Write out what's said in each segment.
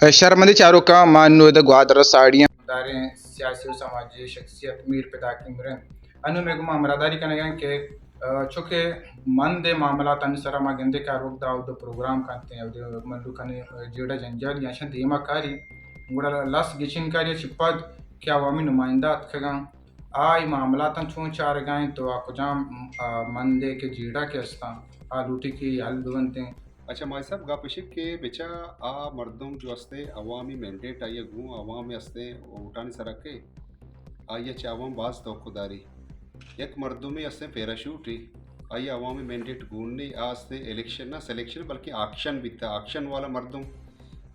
शर्मंदी चारों का मानूद ग्वादर साड़ियाँ दारें सियासी और समाजी शख्सियत मीर पैदा की मरें अनु में गुमा अमरादारी का नगन के चूँकि मन दे मामला तनसरा मा गंदे का रोक दाव दो प्रोग्राम करते हैं उधर मल्लू कने जेड़ा जंजाल या शन धीमा कारी गुड़ा लस गिचिन कारी चिपद क्या अवामी नुमाइंदा अतखगां आई मामला तन छूं चार गाएं तो आकुजाम मन दे के जीड़ा के अस्ता आ लूटी की हल दुवंते अच्छा माय साहब गापिशिक के बेचा आ मर्दम जो असते अवामी मैंडेट आइए गु अवामी असते उठानी सरके आइए चावम बाज तोकुदारी एक मर्दुमी असते पैराशूटी आइए अवामी मैंडेट गुन्नी आस्ते इलेक्शन ना सिलेक्शन बल्कि एक्शन बिता एक्शन वाला मर्दम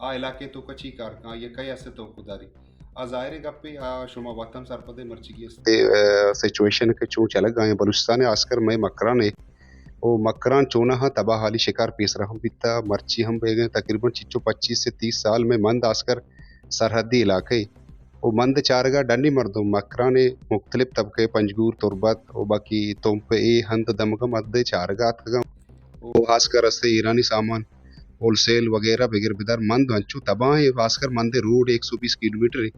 आ इलाके तो कची कार का ये कई असते तोकुदारी आ जाहिर गप्पे आ शुमा वातम सरपदे मर्ची की असते सिचुएशन के चूं चला गए बलूचिस्तान आस्कर मैं मकराने ओ मकरान चोना हा तबाह हाली शिकार पेश रहा बिता मर्ची हम बेगे तकरीबन चिच्चो 25 से 30 साल में मंद आस्कर सरहदी इलाके ओ मंद चारगा डंडी मर्दो मकराने मुख्तलिफ तबके पंजगूर तुरबत ओ बाकी तुम पे ए हंद दमगम अद्दे चारगा अतगम ओ आस्कर अस्ते ईरानी सामान होलसेल वगैरह बगैर बिदर मंद अंचू तबाह आस्कर मंदे रोड 120 किलोमीटर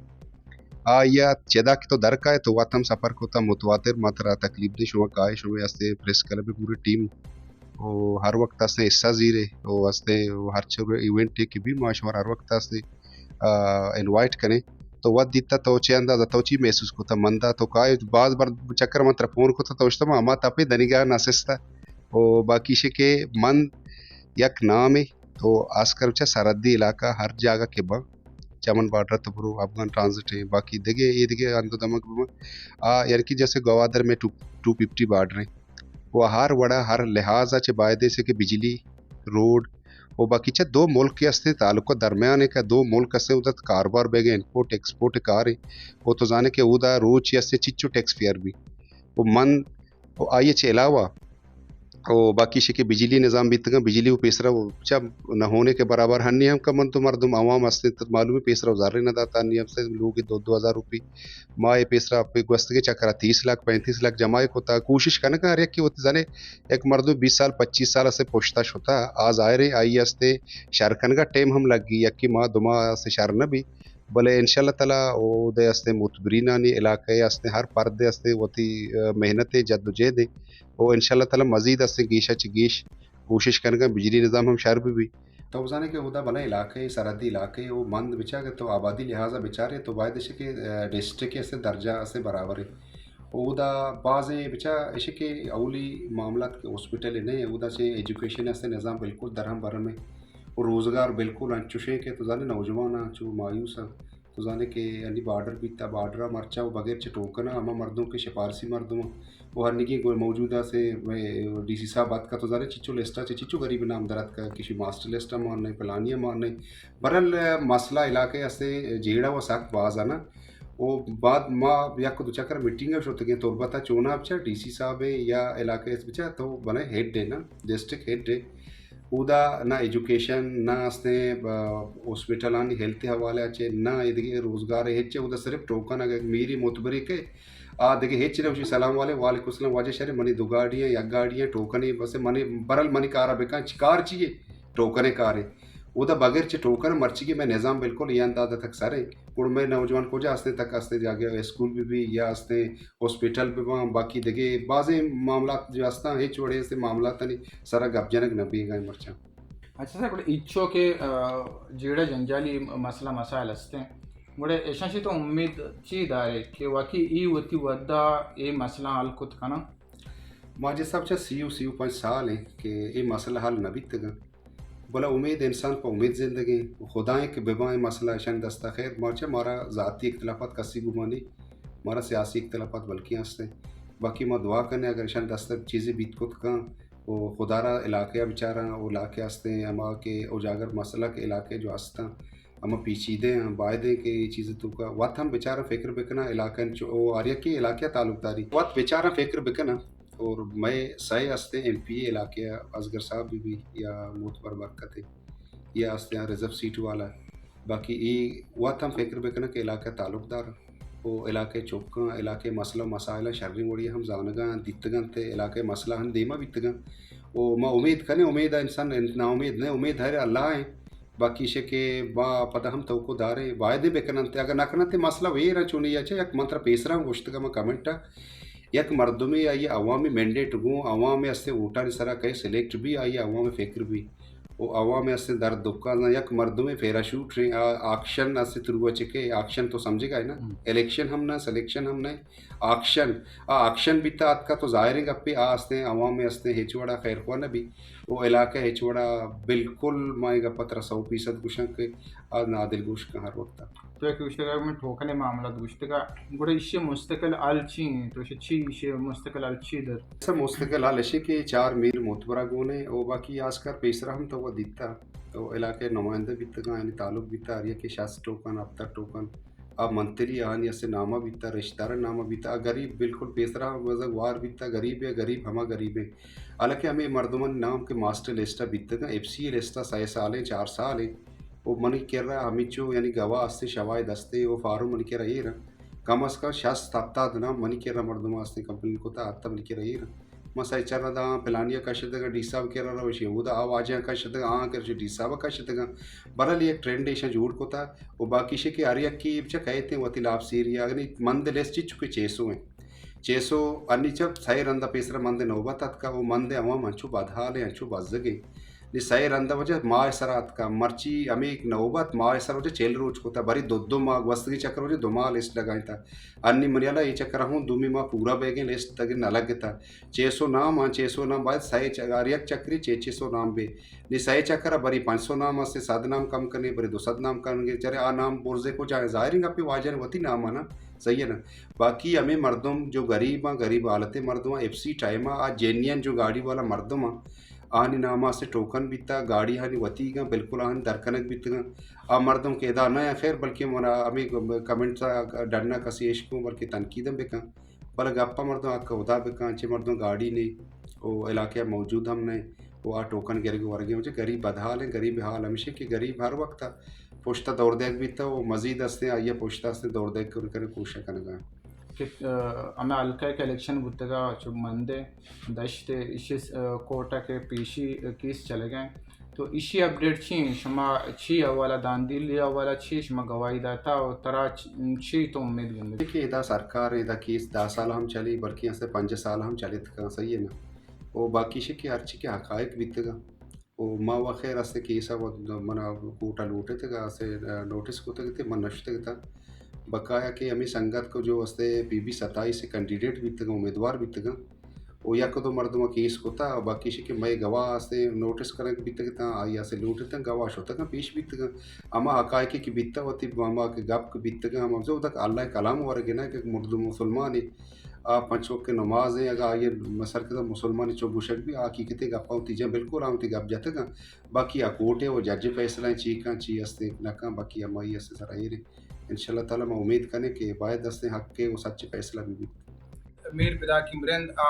या चेदा की तो दर का है तो वातम सफर को था मुतवातिर मात्रा तकलीफ दे शुमा काय शुमे अस्ते प्रेस क्लब पूरी टीम ओ हर वक्त अस्ते हिस्सा जीरे ओ अस्ते हर चोर इवेंट की भी माशवर हर वक्त अस्ते इनवाइट करें तो वद दिता तो चे अंदाजा तो ची महसूस को था मंदा तो काय बाज बार चक्कर मंत्र फोन को था तो उस्तमा अमा तपे दनिगा नसिस्ता ओ बाकी शे के मन यक नाम है तो आस्कर चा सरहदी इलाका हर जगह के बा चमन बार्डर तो पुरो अफगान ट्रांजिट है बाकी देखे ये देखे अंत दमक यार कि जैसे गवादर में 250 बार्डर है वो हर वड़ा हर लिहाज अच्छे वायदे से कि बिजली रोड वो बाकी चे दो मुल्क के अस्ते ताल्लुक दरमियान है का दो मुल्क से उधर कारोबार बेगे इंपोर्ट एक्सपोर्ट कार है वो तो जाने के उदा रोज या से चिच्चो टैक्स फेयर भी वो मन वो आइए चे अलावा ओ बाकी शे के बिजली निज़ाम बीतगा बिजली वो पेसरा वो जब न होने के बराबर हन्नी हम कमन तो मर्दम आवाम हस्ते तो मालूम है पेसरा उजारे न दाता नहीं हमसे लोग के 2-2 हज़ार रुपये माए पेसरा पे गस्त के चक्कर 30 लाख 35 लाख जमाए को था कोशिश करने का अरे कि वो जाने एक मर्दो 20 साल 25 साल से पोछताश होता आज आए रे आई हस्ते शारकन का टाइम हम लग गई यक्की माँ दुमा से शार न भी भले इंशाल्लाह ताला ओ दे हस्ते मुतबरीना नी इलाके हस्ते हर पर्दे हस्ते वती मेहनत जद्दोजहद वो इंशाल्लाह ताला मजीद अस्ते गीशा चिगीश कोशिश करेंगे बिजली निज़ाम हम शहर भी तो जाने के उदा भला इलाके सरहदी इलाके वो मंद बिचा के तो आबादी लिहाजा बेचारे तो वायद के डिस्ट्रिक्ट के दर्जा से बराबर है उदा बाज़ बिचा इसे के अवली मामला के हॉस्पिटल ने उदा से एजुकेशन से निज़ाम बिल्कुल दरहम बरम है और रोज़गार बिल्कुल अंचुशे के तो जाने नौजवान चो मायूस तो जाने के यानी बार्डर बीता बार्डर मरचा वो बगैर चटोकना अमा मर्दों के सिफारसी मर्दों वो हर निकी कोई मौजूदा से डीसी साहब बात का तो जाने चिच्चो लेस्टा से चिच्चो गरीब नाम दरत का किसी मास्टर लेस्टा मारने पलानिया मारने बरल मसला इलाके से जेड़ा वो सख्त बाज आना वो बाद माँ या को दो चक्कर मीटिंग है होते तो बता चोना अच्छा डीसी साहब है या इलाके बचा तो बने हेड डे ना डिस्ट्रिक्ट हेड डे उदा ना एजुकेशन ना असते हॉस्पिटल आनी हेल्थ हवाले अच्छे ना इधर रोजगार हेच्चे उदा सिर्फ टोकन अगर मेरी मोतबरी के आ देखिए हेच्चे उसी सलाम वालेकुम सलाम वाजे शरे मनी दो गाड़ियाँ या गाड़ियाँ टोकन ही बस मनी बरल मनी कार बेका कार चाहिए टोकने कार है उदा बगैर चे टोकन मर्ची के मैं निज़ाम बिल्कुल ये अंदाजा तक सारे कुड़ में नौजवान को जा आस्ते तक आस्ते जाके स्कूल भी या आस्ते हॉस्पिटल भी वहाँ बाकी देखे बाज़े मामला जो आस्ता है छोड़े से मामला तनी सारा गपजनक नबी गए मर्चा अच्छा सर इच्छो के जेड़ा जंजाली मसला मसाइल हस्ते बड़े ऐसा तो उम्मीद चीज है कि वाकई ई वती वद्दा ये मसला हल कुत कना माजे सब चा सी यू 5 साल है कि ये मसला हल नबी तक बोला उम्मीद इंसान पर उम्मीद ज़िंदगी खुदाएँ के बेबाएँ मसला ऐशन दस्ता खैर मार्चा मारा ज़ाती इख्तलाफात कसी गुमानी मारा सियासी इख्तलाफात बल्कि हंसते बाकी मैं दुआ करने अगर ऐशन दस्ता चीज़ें बीत कुत का वो खुदारा इलाके बेचारा वो इलाके हंसते अमा के उजागर मसला के इलाके जो हंसता अमा पीछीदे हैं वायदे के ये चीज़ें तो का वत हम बेचारा फ़िक्र बिकना इलाके वो आर्या की इलाके ताल्लुकदारी वत बेचारा फ़िक्र बिकना और मैं सही हस्ते MP इलाके असगर साहब भी या मोतबर बरकत है या हस्ते यहाँ रिजर्व सीट वाला बाकी ये वत हम फिक्र बेकना के इलाके ताल्लुकदार वो इलाके चौका इलाके मसला मसाइल शर्री वड़ी हम जानगा दितगन थे इलाके मसला हम देमा बीतगन वो मैं उम्मीद करें उम्मीद है इंसान ना उम्मीद नहीं उम्मीद है अल्लाह है बाकी शे के बा पदा हम तवको दारे वायदे बेकनंते अगर नकनंते मसला वेरा चुनी याचे यक मंत्र पेसरा गोश्त का कमेंटा यक मर्दुमे आई अवामी मैंडेट गो अवामी अस्ते ऊटानी सरा कहे सेलेक्ट भी आई अवामी फिक्र भी ओ अवामी अस्ते दर दुक्का ना यक मर्दुमे पैराशूट रे आक्शन अस्ते तुरुआ चेके आक्शन तो समझेगा है ना इलेक्शन हम ना सिलेक्शन हम ना आक्शन आक्शन बिता आत का तो जाहिर है गप्पे आस्ते अवामी अस्ते हेचवाड़ा खैर को ना भी वो इलाका हेचवाड़ा बिल्कुल माएगा 1500% गुशन के नादिल गुश कहाँ रोकता तो एक विषय ठोकने मामला दुष्टगा गुड़ा इश्य मुस्तकिल अलची तो शी इश्य मुस्तकिल अलची दर ऐसा मुस्तकिल हाल है कि 4 मील मोतबरा गोने और बाकी आजकल पेशरा हम तो वो दिखता तो इलाके नुमाइंदे बितगा यानी ताल्लुक बिता आरिया के शास टोकन अब तक टोकन अब मंत्री आन या से नामा बिता रिश्तेदार नामा बिता गरीब बिल्कुल पेशरा वजह वार बिता गरीब है गरीब हमा गरीब है हालांकि हमें मर्दमन नाम के मास्टर लिस्टा बितगा एफसी लिस्टा 6 साल है 4 साल है वो मनी कह रहा हमिचो यानी गवाह अस्ते शवाय दस्ते वो फारू मनी कह रहा ये कम अज कम शास तत्ता ना मनी कह रहा मर्दमा अस्ते कंपनी को था अत्ता मनी कह रहा ये मसा इचारा दा पिलानिया का शतक डीसा कह रहा विषय वो दा आवाज का शतक कर डीसा का शतक बरल एक ट्रेंड ऐसा जोड़ को था वो बाकी शे के आर्या की बच्चा कहते हैं वती लाभ सीरिया अगर मंद लेस चीज चुके 600 हैं 600 अन्नी जब सही रंदा पेसरा मंदे नौबत का वो मंदे अवा मंचू बाधाले अंचू बाजगे नी सही रंदा वजह माँ सरात का मर्ची हमें एक नौबत माँ सर वजह चेल रोज को था बरी दो माँ वस्त की चक्कर वजह 2 माह लिस्ट लगाई था अन्नी मरियाला ये चक्कर हूँ 2 माह पूरा बेगे लिस्ट तक न लगे था 600 नाम 600 नाम बाद सही आर्यक चक्री 600 नाम बे नी सही चक्कर बरी 500 नाम से 7 नाम कम करने बरी 200 नाम करने चले आ नाम बोर्जे को चाहे जाहिर है वाजन वती नाम आना सही है ना बाकी हमें मर्दों जो गरीब हालत मर्दों एफसी टाइम आ जेनियन जो गाड़ी वाला मर्दों आनी नामा से टोकन बीता गाड़ी हानि वती का बिल्कुल आन दरकनक बीतगा आ मर्दों के एदा न खैर बल्कि मना हमें कमेंट सा डरना कसी इश्क बल्कि तनकीदम बेका बल गप्पा मर्दों आ कौदा बेका अच्छे मर्दों गाड़ी नहीं वो इलाके मौजूद हम नहीं वो आ टोकन गिर वर्गे मुझे गरीब बदहाल है गरीब हाल हमेशा कि गरीब हर वक्त था पुश्ता दौड़ देख बीता वो मजीद हंसते आइए पुश्ता हंसते दौड़ देख कर कोशिश करने कि हमें अलका के इलेक्शन बुद्धगा जो मंदे दशते इसी कोटा के पेशी केस चले गए तो इसी अपडेट छी शमा छी अवाला दांदिल या वाला छी शमा गवाही दाता और तरा छी तो उम्मीद गंदे देखिए इधर सरकार इधर केस 10 साल हम चली बल्कि यहाँ से 5 साल हम चले तो सही है ना वो बाकी से कि हर चीज़ के हकायक बीतेगा वो माँ व खैर ऐसे केस वो मना कोटा लूटे थे से नोटिस को थे मन नशते था बकाया कि हमें संगत को जो वस्ते PB 27 से कैंडिडेट बीतेगा उम्मीदवार बीतेगा वो या को तो मर्दमा केस होता और बाकी से कि मैं गवाह से नोटिस करें बीतेगा या से लूटते गवाह होता का पेश बीतेगा अमा हकाय की बीतता होती मामा के गप के बीतेगा हम जो तक अल्लाह कलाम वर्गे ना कि मुर्दू मुसलमान है आप पंच वक्त के नमाज है अगर ये मसर के तो मुसलमान चो बुशक भी आ की किते गप्पा होती जब बिल्कुल आती गप जाते का बाकी आ कोर्ट है वो जज फैसला चीका ची हस्ते नका बाकी अमाई हस्ते सर ये इंशाल्लाह ताला मैं उम्मीद करें कि बायद दस्ते हक के वो सच्चे फैसला भी मीर पिदा की मरंद आ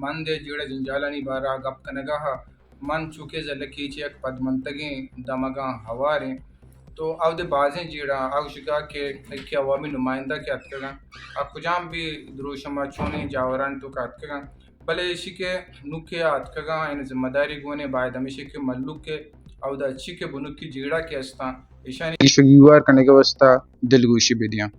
मन दे जीड़ा जंजालानी बारा गप कनगा मन चुके जलकी चे एक पद मंतगे दमगा हवारे तो अब दे बाजें जीड़ा अब शिका के अवामी नुमाइंदा के अतकगा अब कुजाम भी द्रोशमा छोने जावरान तो का अतकगा भले इसी के नुके अतकगा इन जिम्मेदारी गोने बायद हमेशा के मल्लुक के अब द अच्छी के बुनुक की जीड़ा के अस्ता ईशानी ईशु युवार कने के वस्ता दिलगुशी बेदियां